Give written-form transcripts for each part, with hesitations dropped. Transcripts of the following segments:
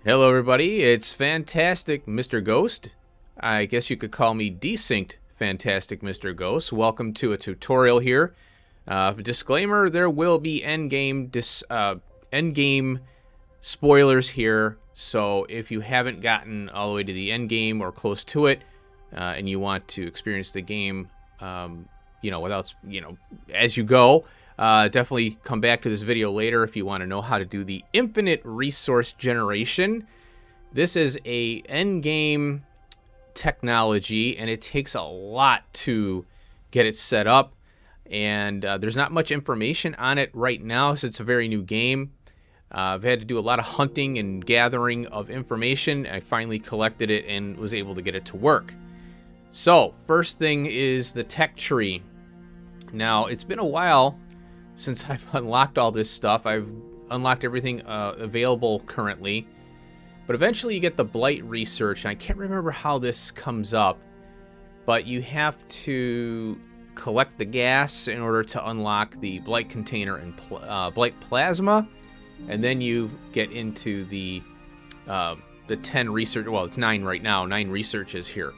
Hello everybody, it's Fantastic Mr. Ghost. I guess you could call me DeSynced Fantastic Mr. Ghost. Welcome to a tutorial here. Disclaimer, there will be endgame spoilers here, so if you haven't gotten all the way to the endgame or close to it, and you want to experience the game, without, as you go, definitely come back to this video later if you want to know how to do the infinite resource generation. This is a endgame technology, and it takes a lot to get it set up. And there's not much information on it right now since it's a very new game. I've had to do a lot of hunting and gathering of information. I finally collected it and was able to get it to work. So, first thing is the tech tree. Now, it's been a while since I've unlocked all this stuff. I've unlocked everything available currently. But eventually you get the Blight research, and I can't remember how this comes up, but you have to collect the gas in order to unlock the Blight container and Blight plasma, and then you get into the 10 research. Well, it's 9 right now. 9 researches here.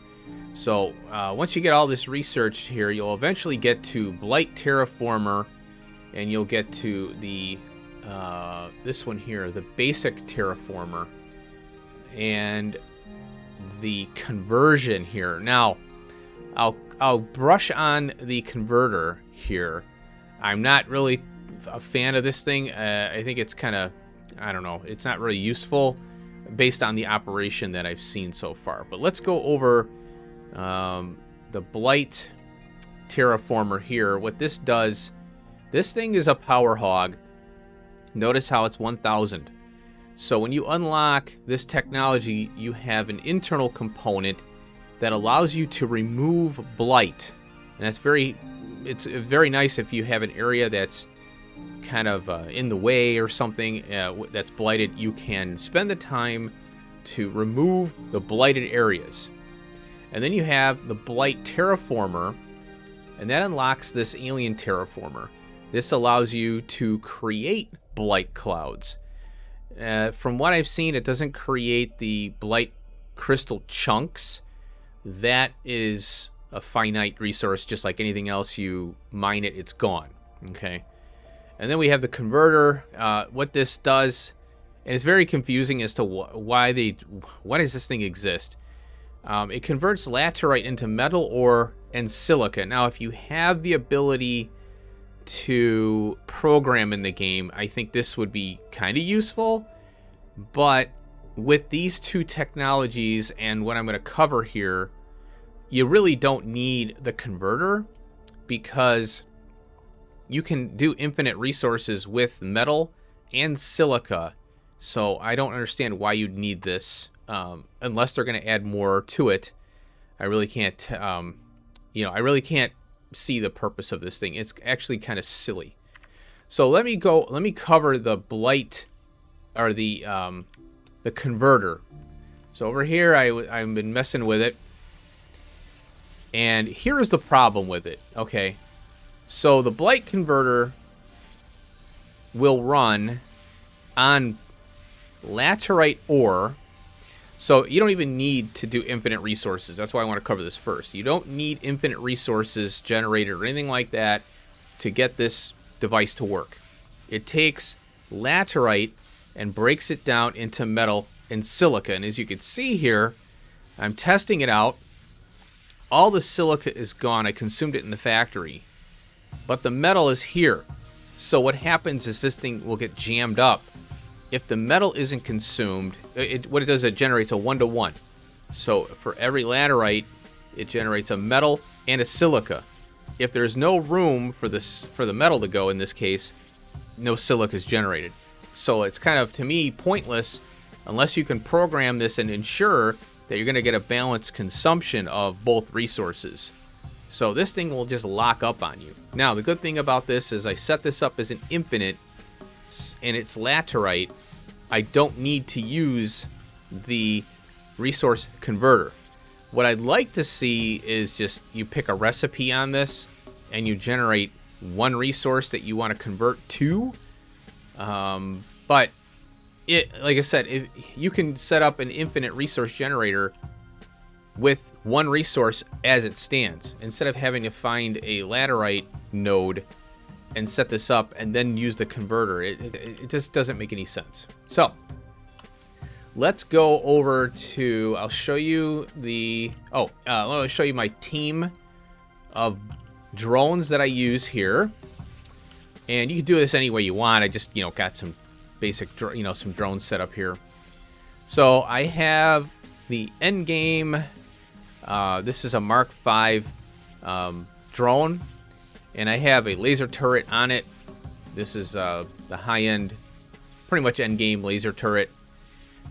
So once you get all this research here, you'll eventually get to Blight terraformer, and you'll get to the this one here, the basic terraformer, and the conversion here. Now, I'll brush on the converter here. I'm not really a fan of this thing. I think it's kind of, I don't know, it's not really useful based on the operation that I've seen so far. But let's go over the Blight terraformer here. What this does, this thing is a power hog. Notice how it's 1000. So when you unlock this technology, you have an internal component that allows you to remove blight. And it's very nice if you have an area that's kind of in the way or something that's blighted. You can spend the time to remove the blighted areas. And then you have the Blight terraformer, and that unlocks this alien terraformer. This allows you to create blight clouds. From what I've seen, it doesn't create the blight crystal chunks. That is a finite resource, just like anything else. You mine it, it's gone. Okay. And then we have the converter. What this does, and it's very confusing as to why does this thing exist? It converts laterite into metal ore and silica. Now, if you have the ability to program in the game, I think this would be kind of useful. But with these two technologies and what I'm going to cover here, you really don't need the converter, because you can do infinite resources with metal and silica. So I don't understand why you'd need this, unless they're going to add more to it. I really can't, I really can't see the purpose of this thing. It's actually kind of silly. So let me cover the Blight, or the converter. So over here, I've been messing with it, and here is the problem with it. Okay, so the Blight converter will run on laterite ore. So you don't even need to do infinite resources. That's why I want to cover this first. You don't need infinite resources generated or anything like that to get this device to work. It takes laterite and breaks it down into metal and silica. And as you can see here, I'm testing it out. All the silica is gone. I consumed it in the factory. But the metal is here. So what happens is this thing will get jammed up. If the metal isn't consumed, what it does, it generates a 1-to-1. So for every laterite, it generates a metal and a silica. If there's no room for the metal to go, in this case, no silica is generated. So it's kind of, to me, pointless unless you can program this and ensure that you're going to get a balanced consumption of both resources. So this thing will just lock up on you. Now, the good thing about this is I set this up as an infinite, and it's laterite. I don't need to use the resource converter. What I'd like to see is just you pick a recipe on this and you generate one resource that you want to convert to. But like I said, if you can set up an infinite resource generator with one resource as it stands, instead of having to find a laterite node and set this up and then use the converter. It just doesn't make any sense. So let's go over to, I'll show you the, let me show you my team of drones that I use here. And you can do this any way you want. I just, got some basic, some drones set up here. So I have the end game. This is a Mark V drone, and I have a laser turret on it. This is the high-end, pretty much end-game laser turret.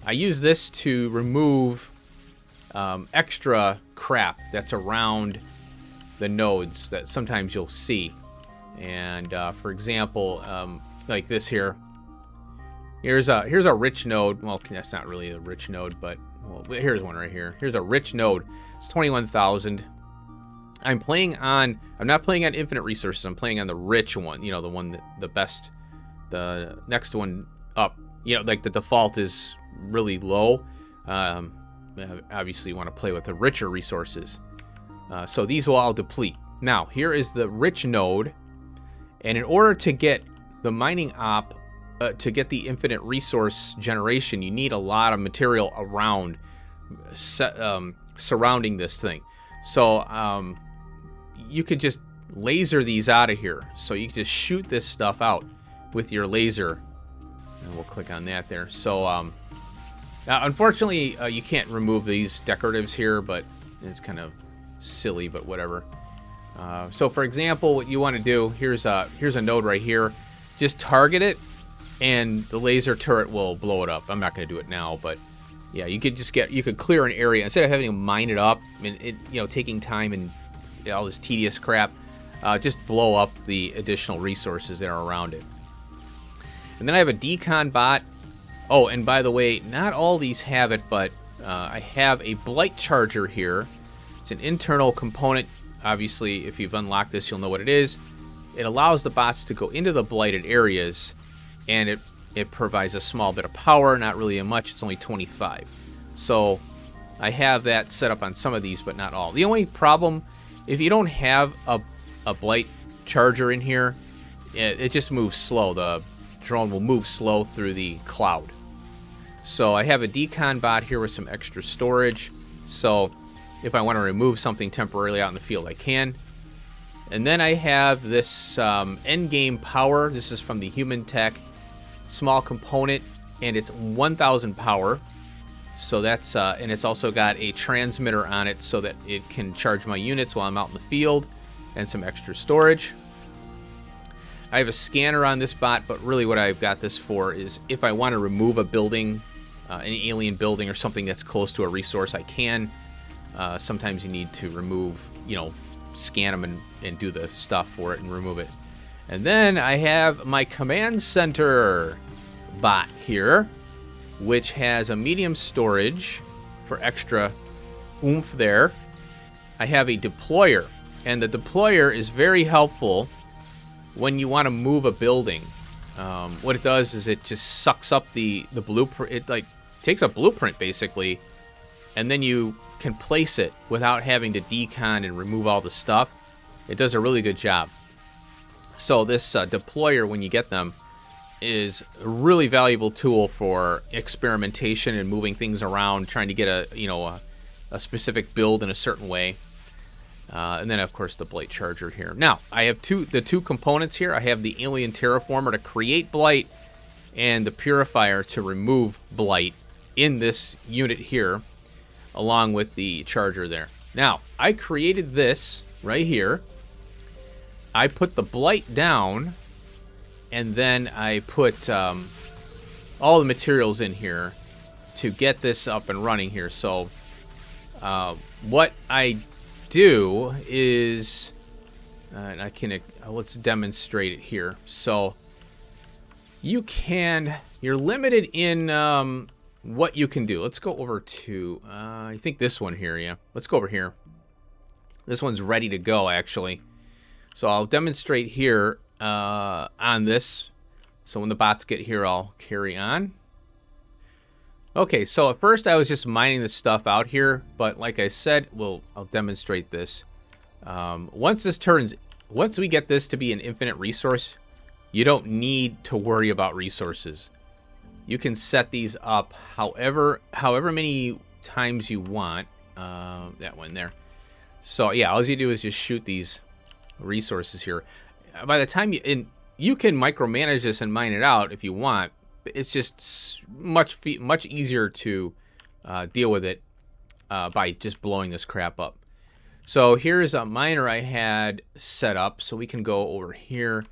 I use this to remove extra crap that's around the nodes that sometimes you'll see. And for example, like this here. Here's a rich node. Well, that's not really a rich node, but well, here's one right here. Here's a rich node. It's 21,000. I'm not playing on infinite resources. I'm playing on the rich one. The one the best. The next one up. Like the default is really low. Obviously, you want to play with the richer resources. So these will all deplete. Now, here is the rich node. And in order to get the mining op, to get the infinite resource generation, you need a lot of material around, surrounding this thing. So you could just laser these out of here. So you can just shoot this stuff out with your laser. And we'll click on that there. So unfortunately, you can't remove these decoratives here, but it's kind of silly, but whatever. So for example, what you want to do, here's a node right here. Just target it, and the laser turret will blow it up. I'm not going to do it now, but yeah, you could clear an area instead of having to mine it up and taking time and all this tedious crap. Just blow up the additional resources that are around it. And then I have a decon bot. Oh, and by the way, not all these have it, but I have a Blight charger here. It's an internal component. Obviously, if you've unlocked this, you'll know what it is. It allows the bots to go into the blighted areas, and it provides a small bit of power, not really much. It's only 25. So I have that set up on some of these, but not all. The only problem, if you don't have a Blight charger in here, it just moves slow. The drone will move slow through the cloud. So I have a decon bot here with some extra storage. So if I want to remove something temporarily out in the field, I can. And then I have this endgame power. This is from the Human Tech small component, and it's 1,000 power. So that's and it's also got a transmitter on it so that it can charge my units while I'm out in the field, and some extra storage. I have a scanner on this bot, but really what I've got this for is if I want to remove a building, an alien building or something that's close to a resource, I can. Sometimes you need to remove, scan them and do the stuff for it and remove it. And then I have my command center bot here, which has a medium storage for extra oomph there. I have a deployer, and the deployer is very helpful when you want to move a building. What it does is it just sucks up the blueprint. It takes a blueprint basically, and then you can place it without having to decon and remove all the stuff. It does a really good job. So this deployer, when you get them, is a really valuable tool for experimentation and moving things around, trying to get a specific build in a certain way. And then of course the Blight charger here. Now I have the two components here. I have the alien terraformer to create Blight, and the purifier to remove Blight in this unit here, along with the charger there. Now, I created this right here. I put the Blight down, and then I put all the materials in here to get this up and running here. So what I do is, and I can, let's demonstrate it here. So you're limited in what you can do. Let's go over to, I think this one here, yeah. Let's go over here. This one's ready to go, actually. So I'll demonstrate here on this. So when the bots get here, I'll carry on. Okay, so at first I was just mining this stuff out here, but like I said, I'll demonstrate this. Once we get this to be an infinite resource, you don't need to worry about resources. You can set these up however many times you want. That one there. So yeah, all you do is just shoot these resources here. By the time you can micromanage this and mine it out if you want. It's just much easier to deal with it by just blowing this crap up. So here's a miner I had set up, so we can go over here,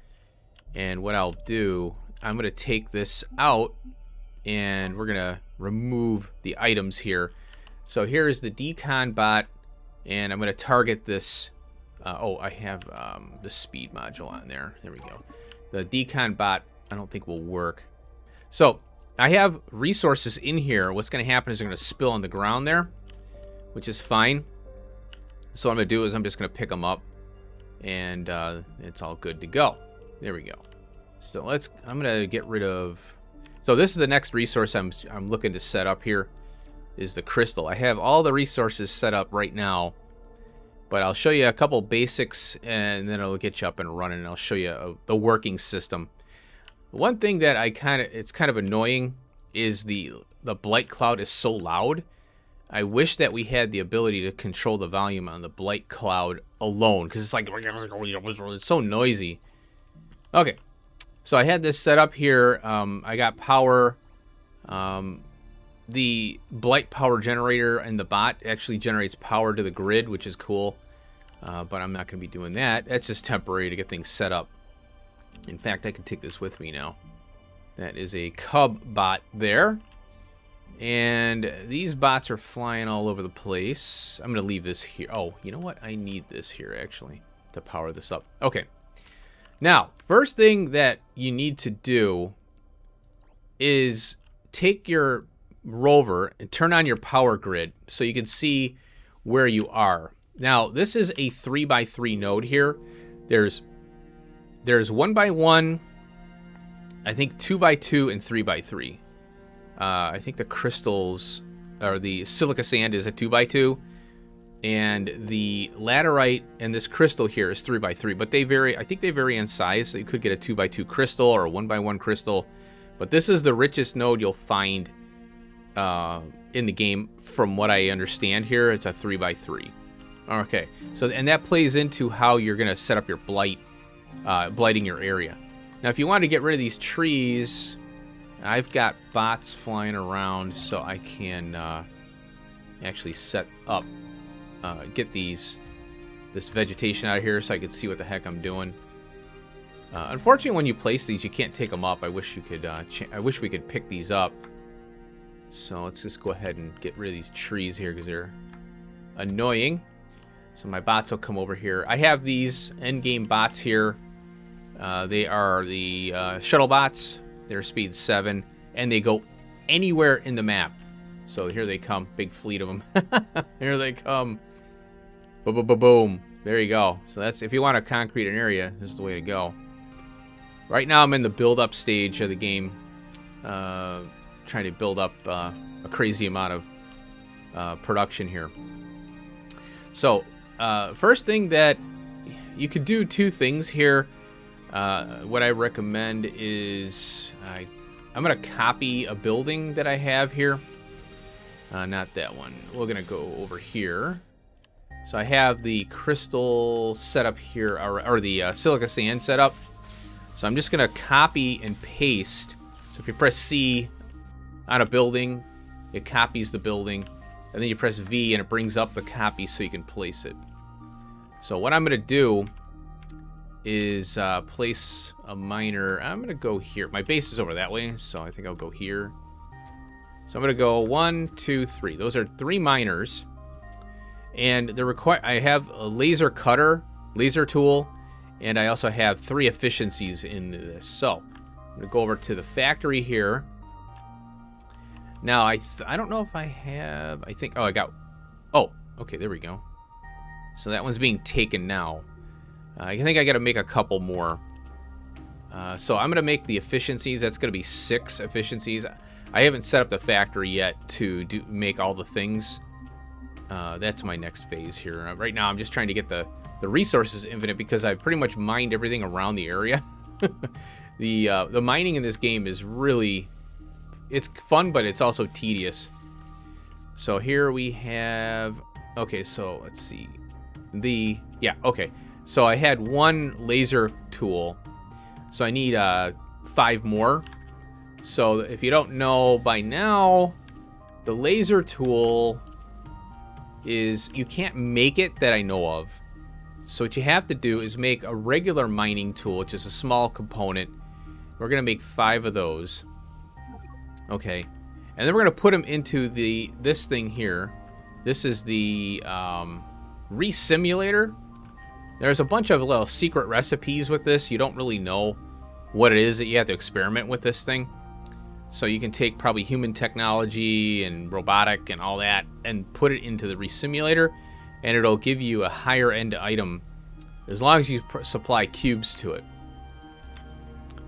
and what I'll do, I'm gonna take this out and we're gonna remove the items here. So here's the decon bot, and I'm gonna target this. Oh, I have the speed module on there. There we go. The decon bot I don't think will work. So I have resources in here. What's going to happen is they're going to spill on the ground there, which is fine. So what I'm going to do is I'm just going to pick them up, and it's all good to go. There we go. So I'm going to get rid of. So this is the next resource I'm looking to set up here, is the crystal. I have all the resources set up right now, but I'll show you a couple basics, and then it'll get you up and running. And I'll show you the working system. One thing that it's kind of annoying is the Blight cloud is so loud. I wish that we had the ability to control the volume on the Blight cloud alone, because it's like, it's so noisy. Okay, so I had this set up here. I got power. The Blight power generator and the bot actually generates power to the grid, which is cool. But I'm not going to be doing that. That's just temporary to get things set up. In fact, I can take this with me now. That is a cub bot there. And these bots are flying all over the place. I'm going to leave this here. Oh, you know what? I need this here, actually, to power this up. Okay. Now, first thing that you need to do is take your rover and turn on your power grid so you can see where you are. Now, this is a 3x3 node here. There's 1x1, I think 2x2, and 3x3. I think the crystals, or the silica sand, is a 2x2, and the laterite and this crystal here is 3x3. But they vary. I think they vary in size. So you could get a 2x2 crystal or a 1x1 crystal. But this is the richest node you'll find in the game, from what I understand here. It's a 3x3. Okay, so and that plays into how you're gonna set up your blight. Blighting your area. Now, if you want to get rid of these trees, I've got bots flying around, so I can actually set up, get this vegetation out of here, so I can see what the heck I'm doing. Unfortunately, when you place these, you can't take them up. I wish you could. I wish we could pick these up. So let's just go ahead and get rid of these trees here because they're annoying. So my bots will come over here. I have these endgame bots here. They are the shuttle bots. They're speed 7, and they go anywhere in the map. So here they come, big fleet of them. Here they come. Boom, boom, boom, boom. There you go. So that's, if you want to concrete an area, this is the way to go. Right now I'm in the build-up stage of the game, trying to build up a crazy amount of production here. So first thing that you could do, two things here. What I recommend is I'm going to copy a building that I have here. Not that one. We're going to go over here. So I have the crystal set up here, or the silica sand set up. So I'm just going to copy and paste. So if you press C on a building, it copies the building. And then you press V and it brings up the copy so you can place it. So what I'm going to do is place a miner. I'm going to go here. My base is over that way, so I think I'll go here. So I'm going to go 1, 2, 3. Those are 3 miners. And I have a laser cutter, laser tool, and I also have 3 efficiencies in this. So I'm going to go over to the factory here. Now, I don't know if I have... I think... Oh, I got... Oh, okay, there we go. So that one's being taken now. I think I got to make a couple more. So I'm going to make the efficiencies. That's going to be 6 efficiencies. I haven't set up the factory yet to make all the things. That's my next phase here. Right now, I'm just trying to get the resources infinite because I've pretty much mined everything around the area. The mining in this game is really, it's fun, but it's also tedious. So here we have, okay, so let's see. Okay. So I had one laser tool. So I need 5 more. So if you don't know by now, the laser tool is, you can't make it that I know of. So what you have to do is make a regular mining tool, which is a small component. We're going to make 5 of those. Okay. And then we're going to put them into this thing here. This is the resimulator. There's a bunch of little secret recipes with this. You don't really know what it is that you have to experiment with this thing. So you can take probably human technology and robotic and all that and put it into the resimulator, and it'll give you a higher end item as long as you supply cubes to it.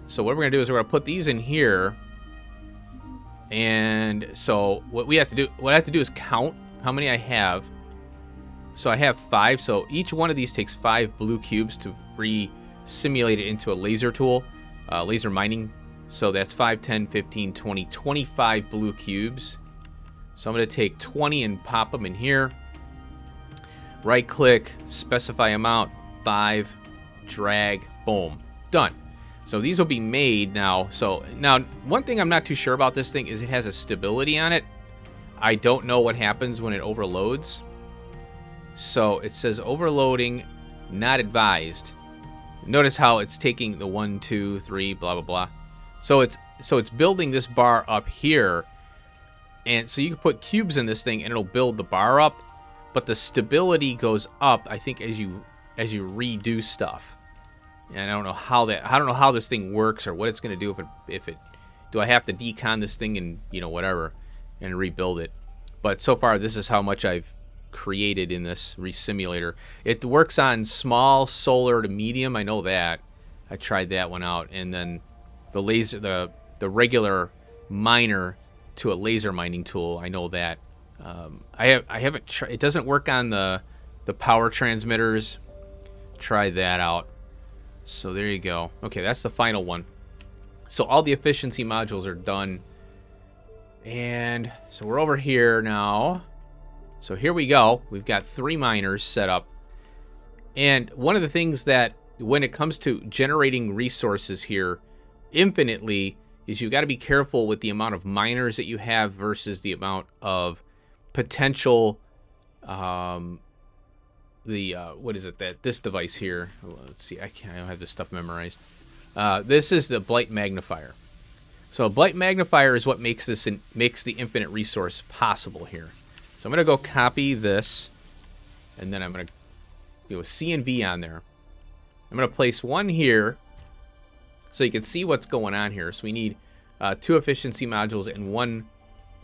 So what we're going to do is we're going to put these in here. And so what I have to do is count how many I have. So I have 5. So each one of these takes 5 blue cubes to re-simulate it into a laser tool, laser mining. So that's 5, 10, 15, 20, 25 blue cubes. So I'm going to take 20 and pop them in here. Right click, specify amount, 5, drag, boom, done. So these will be made now. So now, one thing I'm not too sure about this thing is it has a stability on it. I don't know what happens when it overloads. So it says overloading, not advised. Notice how it's taking the 1, 2, 3, blah, blah, blah. So it's building this bar up here. And so you can put cubes in this thing and it'll build the bar up. But the stability goes up, I think, as you redo stuff. And I don't know how this thing works or what it's going to do do I have to decon this thing and, you know, whatever, and rebuild it. But so far, this is how much I've created in this resimulator. It works on small, solar to medium. I know that. I tried that one out. And then the laser, the regular miner to a laser mining tool. I know that. I haven't tried. It doesn't work on the power transmitters. Try that out. So there you go. Okay, that's the final one. So all the efficiency modules are done. And so we're over here now. So here we go. We've got 3 miners set up. And one of the things that when it comes to generating resources here infinitely is you've got to be careful with the amount of miners that you have versus the amount of potential what is it that this device here, let's see, I don't have this stuff memorized. This is the Blight magnifier. So Blight magnifier is what makes the infinite resource possible here. So I'm going to go copy this, and then I'm going to do a C and V on there. I'm going to place one here so you can see what's going on here. So we need 2 efficiency modules and 1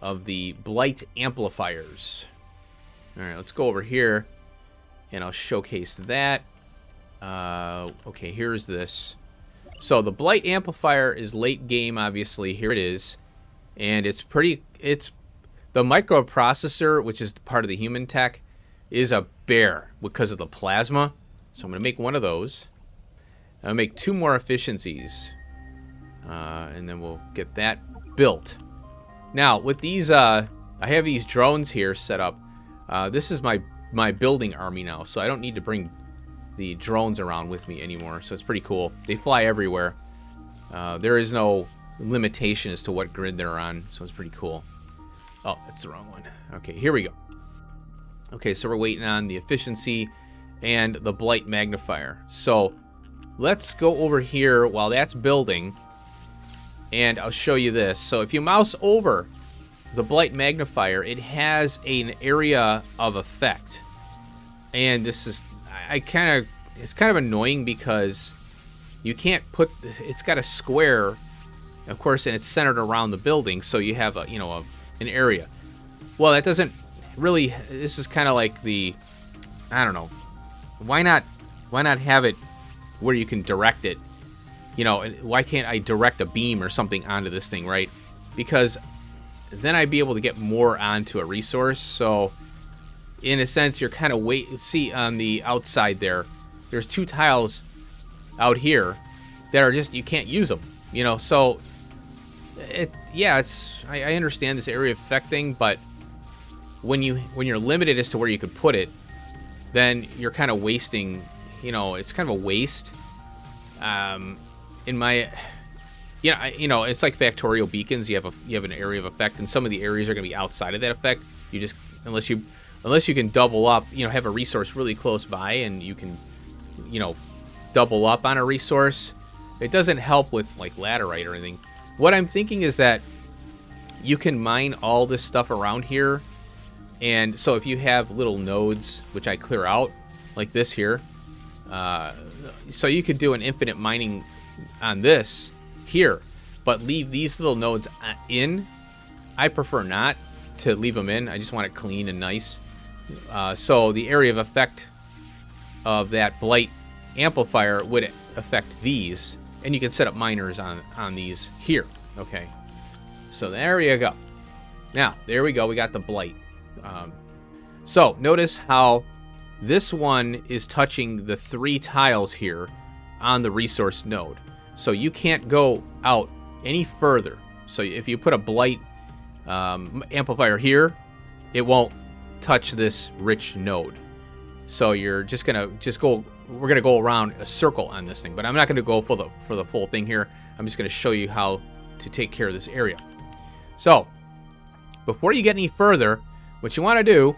of the Blight amplifiers. All right, let's go over here, and I'll showcase that. Okay, here's this. So the Blight amplifier is late game, obviously. Here it is, and it's the microprocessor, which is part of the human tech, is a bear because of the plasma. So I'm going to make 1 of those. I'll make 2 more efficiencies, and then we'll get that built. Now, with these, I have these drones here set up. This is my building army now, so I don't need to bring the drones around with me anymore. So it's pretty cool. They fly everywhere. There is no limitation as to what grid they're on, so it's pretty cool. Oh, that's the wrong one. Okay, here we go. Okay, so we're waiting on the efficiency and the Blight magnifier. So let's go over here while that's building, and I'll show you this. So if you mouse over the Blight magnifier, it has an area of effect. And this is, it's kind of annoying because you can't put, it's got a square, of course, and it's centered around the building, so you have an area. Well, that doesn't really, this is kind of like I don't know, why not have it where you can direct it? Why can't I direct a beam or something onto this thing, right? Because then I'd be able to get more onto a resource. So in a sense, you're kind of see on the outside there's 2 tiles out here that are just, you can't use them, you know. So I understand this area of effect thing, but when you're limited as to where you could put it, then you're kind of wasting, you know, it's kind of a waste. In my, it's like factorial beacons. You have an area of effect, and some of the areas are going to be outside of that effect. You just, unless you can double up, you know, have a resource really close by, and you can, you know, double up on a resource. It doesn't help with like laterite or anything. What I'm thinking is that you can mine all this stuff around here, and so if you have little nodes, which I clear out like this here, so you could do an infinite mining on this here, but leave these little nodes in. I prefer not to leave them in. I just want it clean and nice. So the area of effect of that Blight amplifier would affect these, and you can set up miners on these here. Okay, so there you go. Now there we go, we got the Blight. So notice how this one is touching the 3 tiles here on the resource node, so you can't go out any further. So if you put a Blight amplifier here, it won't touch this rich node. So you're just gonna we're gonna go around a circle on this thing, but I'm not gonna go for the full thing here. I'm just gonna show you how to take care of this area. So before you get any further, what you want to do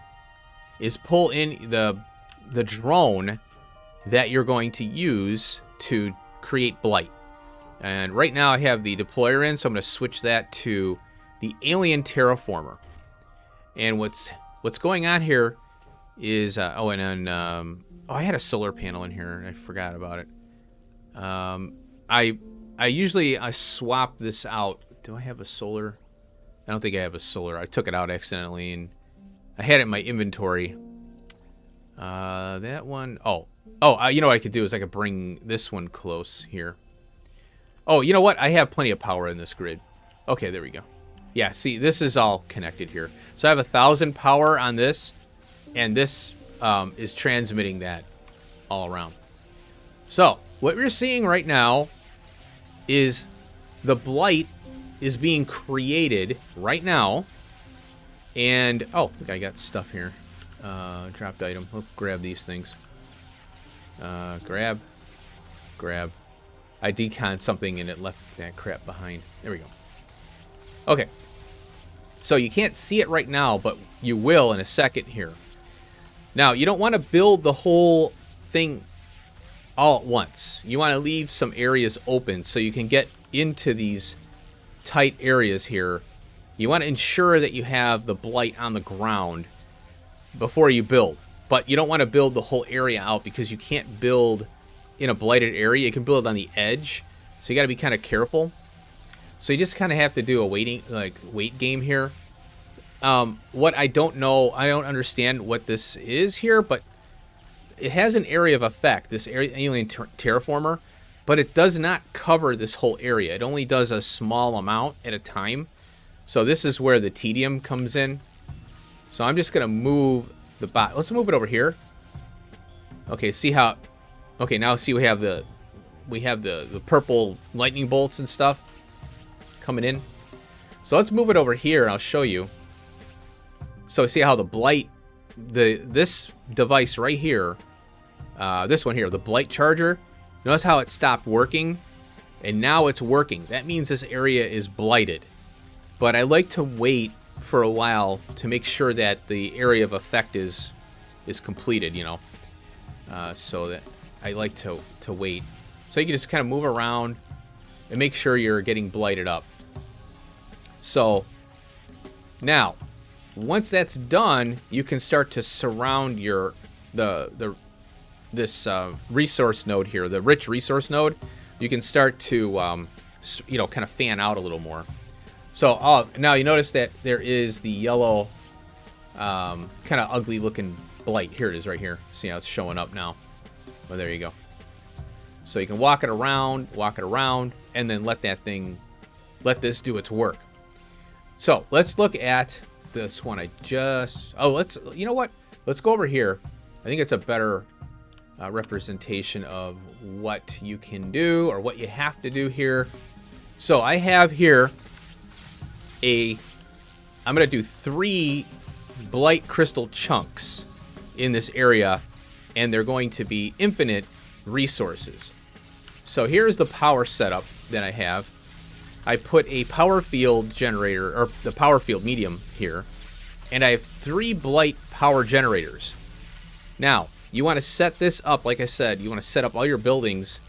is pull in the drone that you're going to use to create Blight. And right now I have the deployer in, so I'm going to switch that to the alien terraformer. And what's going on here is I had a solar panel in here and I forgot about it. I usually swap this out. Do I have a solar? I don't think I have a solar. I took it out accidentally and I had it in my inventory. That one. You know what I could do is I could bring this one close here. Oh, you know what? I have plenty of power in this grid. Okay, there we go. Yeah, see, this is all connected here. So I have 1,000 power on this, and this is transmitting that all around. So what we're seeing right now is the Blight is being created right now. And, oh, look, I got stuff here. Dropped item. We'll grab these things. Grab. I deconned something and it left that crap behind. There we go. Okay. So you can't see it right now, but you will in a second here. Now, you don't want to build the whole thing all at once. You want to leave some areas open so you can get into these tight areas here. You want to ensure that you have the Blight on the ground before you build. But you don't want to build the whole area out because you can't build in a blighted area. You can build on the edge. So you got to be kind of careful. So you just kind of have to do a wait game here. What I don't know, I don't understand what this is here, but it has an area of effect, this alien terraformer, but it does not cover this whole area. It only does a small amount at a time. So this is where the tedium comes in. So I'm just gonna move the bot. Let's move it over here. Okay, see how? Okay, now see we have the purple lightning bolts and stuff coming in. So let's move it over here and I'll show you. So see how the Blight, this device right here, this one here, the Blight charger. Notice how it stopped working, and now it's working. That means this area is blighted. But I like to wait for a while to make sure that the area of effect is completed, you know. So that I like to wait. So you can just kind of move around and make sure you're getting blighted up. So now, once that's done, you can start to surround this resource node here, the rich resource node. You can start to kind of fan out a little more. So now you notice that there is the yellow, kind of ugly looking Blight. Here it is right here. See how it's showing up now. Well, there you go. So you can walk it around, and then let this do its work. So let's look at this one. You know what? Let's go over here. I think it's a better representation of what you can do or what you have to do here. So I have here I'm going to do 3 Blight crystal chunks in this area, and they're going to be infinite resources. So here's the power setup that I have. I put a power field generator, or the power field medium here, and I have 3 Blight power generators. Now, you want to set this up, like I said, you want to set up all your buildings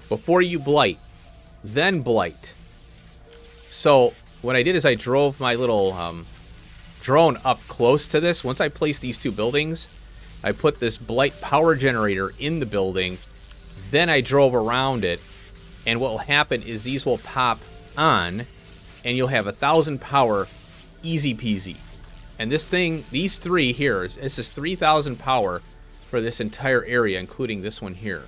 before you Blight, then Blight. So what I did is I drove my little drone up close to this. Once I placed these 2 buildings, I put this Blight power generator in the building, then I drove around it, and what will happen is these will pop on, and you'll have 1,000 power, easy peasy. And this thing, these 3 here, this is 3,000 power for this entire area, including this one here.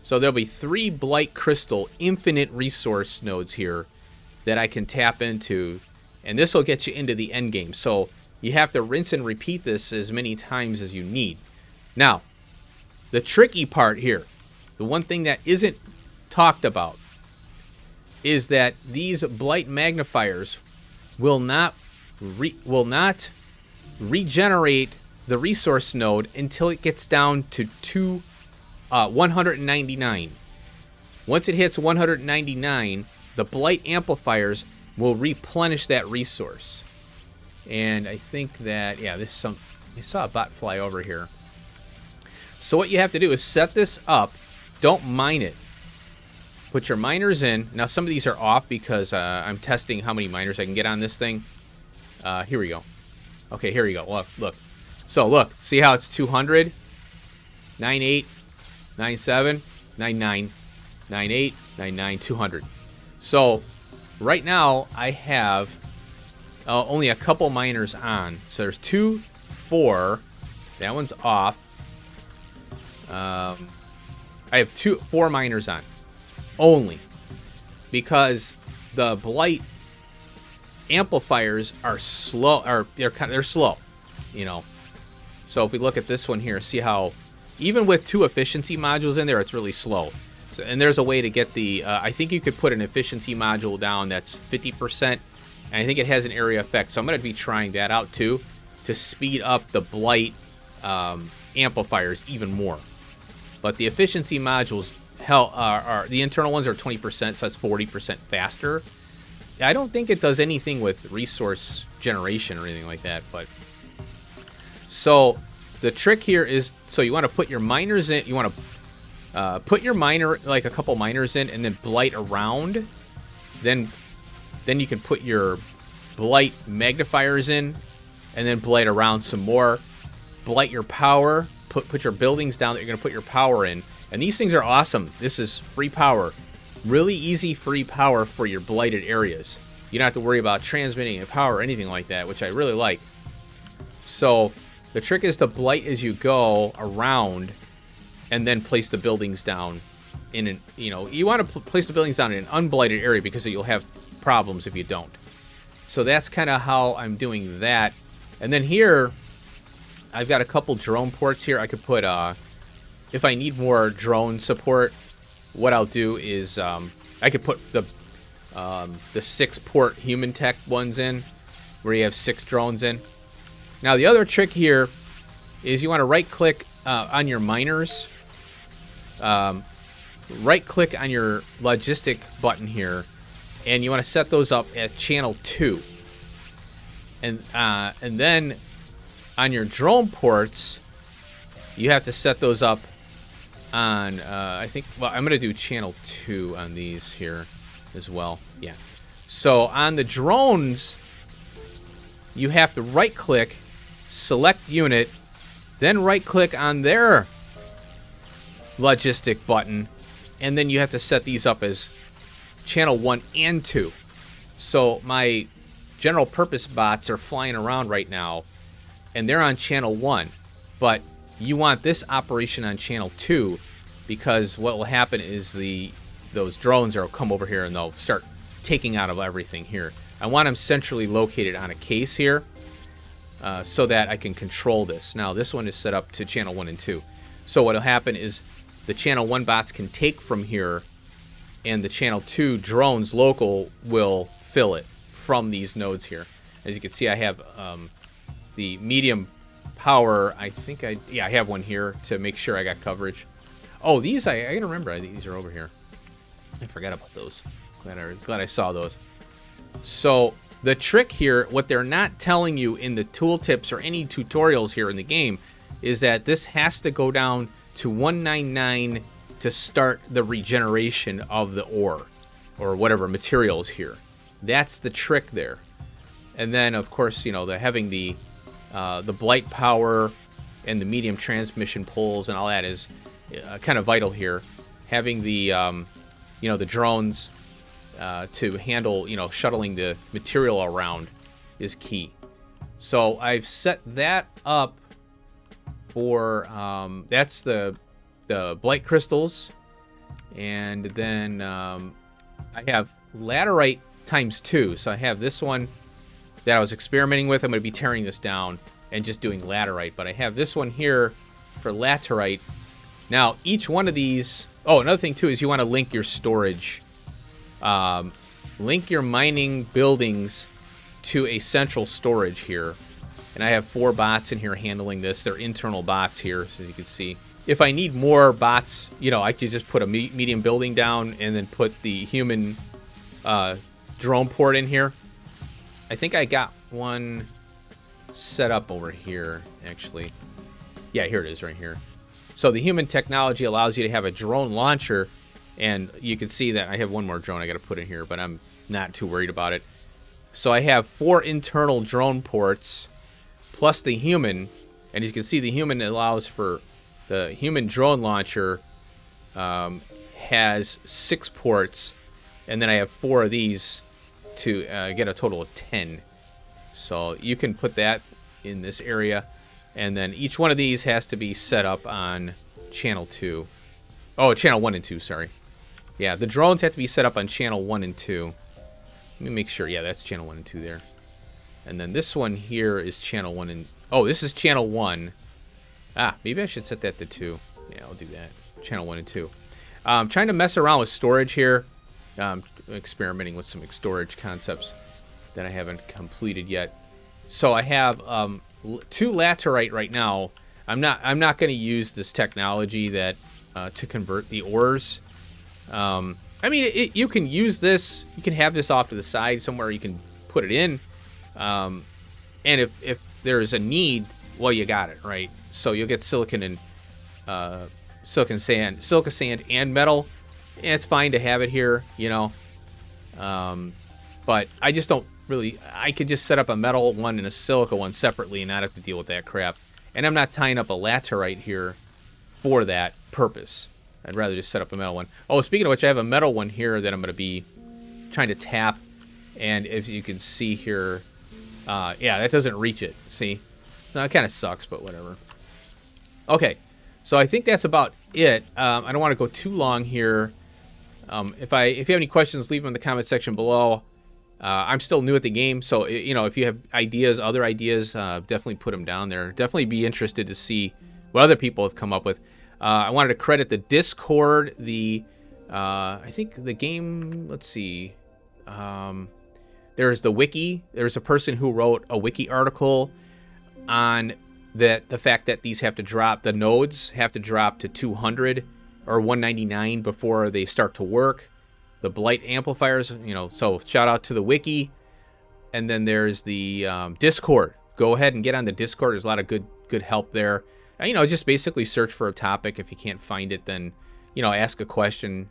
So there'll be 3 Blight crystal infinite resource nodes here that I can tap into, and this will get you into the end game. So you have to rinse and repeat this as many times as you need. Now, the tricky part here, the one thing that isn't talked about, is that these Blight magnifiers will not regenerate the resource node until it gets down to 199. Once it hits 199, the Blight amplifiers will replenish that resource. And I think that, yeah, I saw a bot fly over here. So what you have to do is set this up. Don't mine it. Put your miners in. Now some of these are off because I'm testing how many miners I can get on this thing. Here we go. Okay, here we go. Look. So look, see how it's 200, 98, 97, 99, 98, 99, 200. So right now I have only a couple miners on. So there's 2, 4. That one's off. I have 4 miners on only because the Blight amplifiers are slow. They're slow, you know. So if we look at this one here, see how even with 2 efficiency modules in there, it's really slow. So, and there's a way to get the. I think you could put an efficiency module down that's 50%, and I think it has an area effect. So I'm going to be trying that out too to speed up the Blight amplifiers even more. But the efficiency modules, are the internal ones are 20%, so that's 40% faster. I don't think it does anything with resource generation or anything like that. But so the trick here is, so you want to put your miners in. You want to put your miner, like a couple miners in, and then Blight around. Then you can put your Blight magnifiers in, and then Blight around some more. Blight your power. Put your buildings down that you're going to put your power in. And these things are awesome. This is free power. Really easy free power for your blighted areas. You don't have to worry about transmitting a power or anything like that, which I really like. So the trick is to blight as you go around and then place the buildings down in an, you want to place the buildings down in an unblighted area because you'll have problems if you don't. So that's kind of how I'm doing that. And then here, I've got a couple drone ports here. I could put, if I need more drone support, what I'll do is I could put the 6-port human tech ones in, where you have 6 drones in. Now the other trick here is you want to right-click on your miners, right-click on your Logistic button here, and you want to set those up at channel 2, and then on your drone ports, you have to set those up on, I think, well, I'm going to do channel 2 on these here as well. Yeah. So on the drones, you have to right-click, select unit, then right-click on their Logistic button, and then you have to set these up as channel 1 and 2. So my general purpose bots are flying around right now, and they're on channel 1, but you want this operation on channel 2 because what will happen is those drones will come over here and they'll start taking out of everything here. I want them centrally located on a case here so that I can control this. Now, this one is set up to channel 1 and 2. So what will happen is the channel 1 bots can take from here, and the channel 2 drones local will fill it from these nodes here. As you can see, I have the medium power. I have one here to make sure I got coverage. Oh, these, I gotta remember, these are over here. I forgot about those. Glad I saw those. So the trick here, what they're not telling you in the tooltips or any tutorials here in the game, is that this has to go down to 199 to start the regeneration of the ore or whatever materials here. That's the trick there. And then, of course, you know, having the blight power and the medium transmission poles and all that is kind of vital here. Having the the drones to handle, shuttling the material around is key. So I've set that up for that's the blight crystals, and then I have laterite ×2. So I have this one that I was experimenting with. I'm going to be tearing this down and just doing laterite, but I have this one here for laterite. Now, each one of these... Oh, another thing, too, is you want to link your storage. Link your mining buildings to a central storage here. And I have 4 bots in here handling this. They're internal bots here, so you can see. If I need more bots, I could just put a medium building down and then put the human drone port in here. I think I got one set up over here, actually. Yeah, here it is right here. So the human technology allows you to have a drone launcher, and you can see that I have one more drone I got to put in here, but I'm not too worried about it. So I have 4 internal drone ports plus the human, and as you can see, the human allows for the human drone launcher has 6 ports, and then I have 4 of these to get a total of 10. So you can put that in this area. And then each one of these has to be set up on channel 2. Oh, channel 1 and 2, sorry. Yeah, the drones have to be set up on channel 1 and 2. Let me make sure. Yeah, that's channel 1 and 2 there. And then this one here is channel 1 and... Oh, this is channel 1. Ah, maybe I should set that to 2. Yeah, I'll do that. Channel 1 and 2. I'm trying to mess around with storage here. Experimenting with some storage concepts that I haven't completed yet. So I have 2 laterite right now. I'm not going to use this technology that to convert the ores. I mean, you can use this. You can have this off to the side somewhere. You can put it in, and if there is a need, well, you got it right. So you'll get silicon and silica sand, and metal. And it's fine to have it here, but I just don't really. I could just set up a metal one and a silica one separately and not have to deal with that crap. And I'm not tying up a laterite here for that purpose. I'd rather just set up a metal one. Oh, speaking of which, I have a metal one here that I'm going to be trying to tap. And as you can see here, yeah, that doesn't reach it. See? No, it kind of sucks, but whatever. Okay, so I think that's about it. I don't want to go too long here. If you have any questions, leave them in the comment section below. I'm still new at the game, so if you have ideas, other ideas, definitely put them down there. Definitely be interested to see what other people have come up with. I wanted to credit the Discord, I think the game. Let's see. There's the wiki. There's a person who wrote a wiki article on the fact that these have to drop. The nodes have to drop to 200 or 199 before they start to work. The Blight amplifiers, so shout out to the wiki. And then there's the Discord. Go ahead and get on the Discord. There's a lot of good help there. Just basically search for a topic. If you can't find it, then ask a question.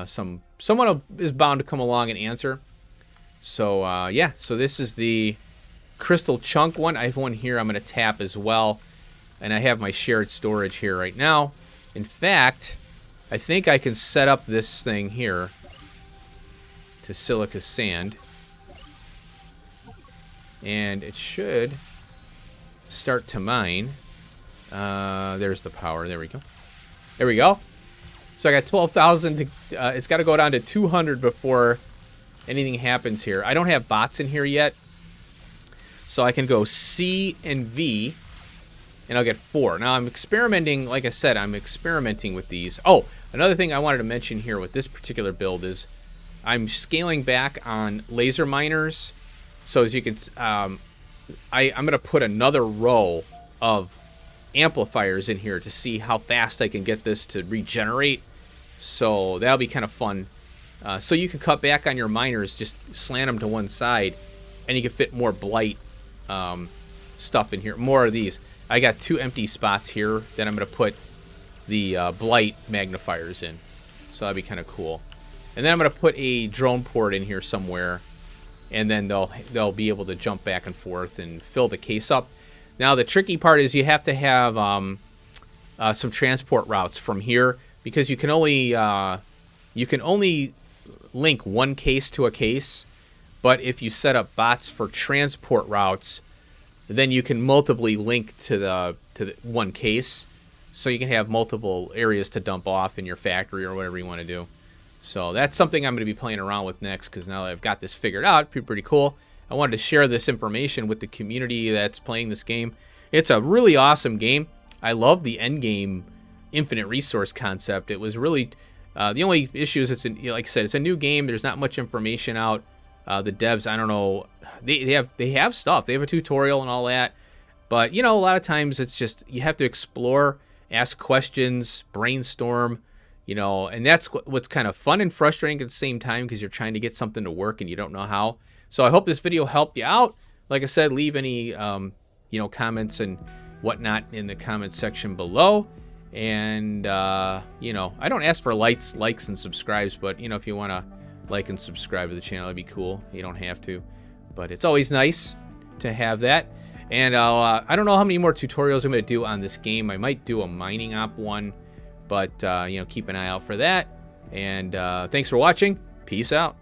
Someone is bound to come along and answer. So yeah, so this is the crystal chunk one. I have one here I'm going to tap as well, and I have my shared storage here right now. In fact, I think I can set up this thing here to silica sand, and it should start to mine. There's the power. There we go. There we go. So I got 12,000. It's got to go down to 200 before anything happens here. I don't have bots in here yet, so I can go C and V, and I'll get 4. Now I'm experimenting, like I said, I'm experimenting with these. Oh, another thing I wanted to mention here with this particular build is I'm scaling back on laser miners. So as you can, I'm going to put another row of amplifiers in here to see how fast I can get this to regenerate. So that'll be kind of fun. So you can cut back on your miners, just slant them to one side, and you can fit more Blight stuff in here, more of these. I got 2 empty spots here that I'm going to put the Blight magnifiers in. So that'd be kind of cool. And then I'm going to put a drone port in here somewhere, and then they'll be able to jump back and forth and fill the case up. Now the tricky part is you have to have some transport routes from here, because you can only link one case to a case. But if you set up bots for transport routes, then you can multiply link to the one case, so you can have multiple areas to dump off in your factory or whatever you want to do. So that's something I'm going to be playing around with next, because now that I've got this figured out, it'd be pretty cool. I wanted to share this information with the community that's playing this game. It's a really awesome game. I love the end game infinite resource concept. It was really the only issue is like I said, it's a new game. There's not much information out. The devs, I don't know, they have stuff. They have a tutorial and all that, but you know, a lot of times it's just you have to explore, ask questions, brainstorm, you know, and that's what's kind of fun and frustrating at the same time, because you're trying to get something to work and you don't know how. So I hope this video helped you out. Like I said, leave any you know, comments and whatnot in the comments section below. And you know, I don't ask for likes and subscribes, but you know, if you want to like and subscribe to the channel, that'd be cool. You don't have to, but it's always nice to have that. And I don't know how many more tutorials I'm going to do on this game. I might do a mining op one, but you know, keep an eye out for that. And thanks for watching. Peace out.